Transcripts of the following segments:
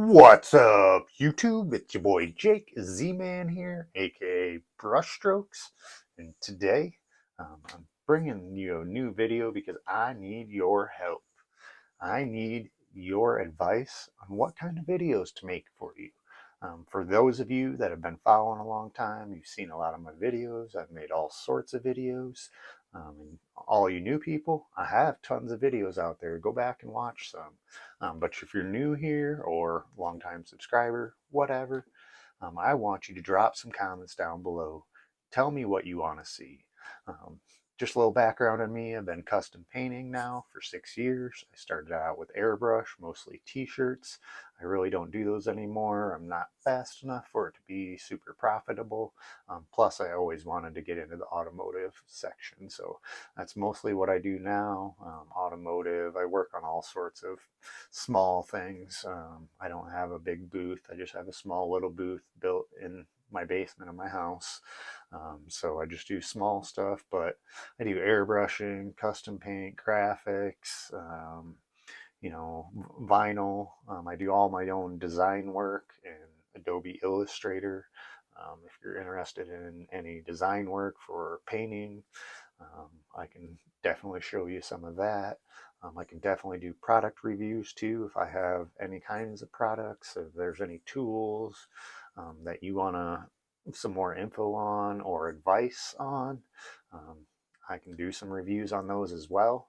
What's up, YouTube? It's your boy Jake Z-Man here, aka BrusHstroKeZ, and today I'm bringing you a new video because I need your help. I need your advice on what kind of videos to make for you. For those of you that have been following a long time, you've seen a lot of my videos. I've made all sorts of videos. And all you new people, I have tons of videos out there. Go back and watch some. But if you're new here or longtime subscriber, whatever, I want you to drop some comments down below. Tell me what you want to see. Um, just a little background on me. I've been custom painting now for 6 years. I started out with airbrush, mostly t-shirts. I really don't do those anymore. I'm not fast enough for it to be super profitable. Plus, I always wanted to get into the automotive section. So that's mostly what I do now. Automotive. I work on all sorts of small things. I don't have a big booth. I just have a small little booth built in my basement of my house. So I just do small stuff, but I do airbrushing, custom paint, graphics, vinyl. I do all my own design work in Adobe Illustrator. If you're interested in any design work for painting, I can definitely show you some of that. I can definitely do product reviews too if I have any kinds of products. If there's any tools that you want some more info on or advice on, um, I can do some reviews on those as well.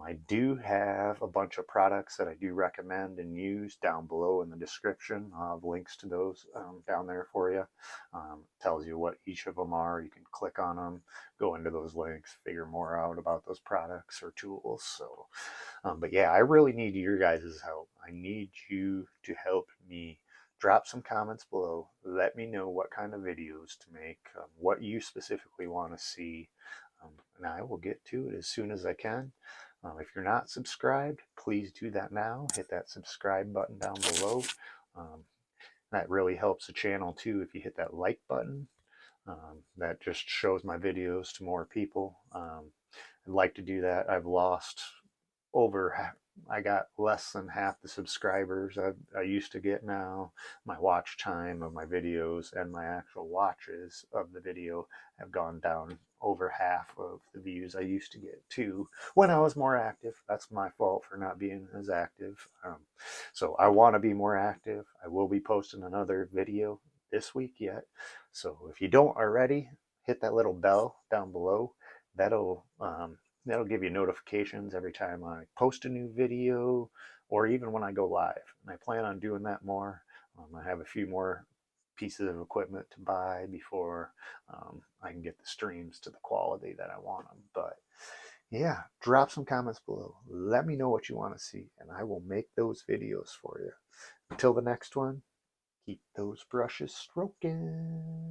I do have a bunch of products that I do recommend and use down below in the description. I'll have links to those down there for you. Tells you what each of them are. You can click on them, go into those links, figure more out about those products or tools. So, but yeah, I really need your guys' help. I need you to help me. Drop some comments below. Let me know what kind of videos to make, what you specifically want to see, and I will get to it as soon as I can. If you're not subscribed, please do that now. Hit that subscribe button down below. Um, that really helps the channel too if you hit that like button. That just shows my videos to more people. I'd like to do that. I've lost over I got less than half the subscribers I used to get now. My watch time of my videos and my actual watches of the video have gone down over half of the views I used to get too when I was more active. That's my fault for not being as active. So I want to be more active. I will be posting another video this week yet. So if you don't already, hit that little bell down below. That'll give you notifications every time I post a new video or even when I go live. And I plan on doing that more. I have a few more pieces of equipment to buy before I can get the streams to the quality that I want them. But yeah, drop some comments below. Let me know what you want to see, and I will make those videos for you. Until the next one, keep those brushes stroking.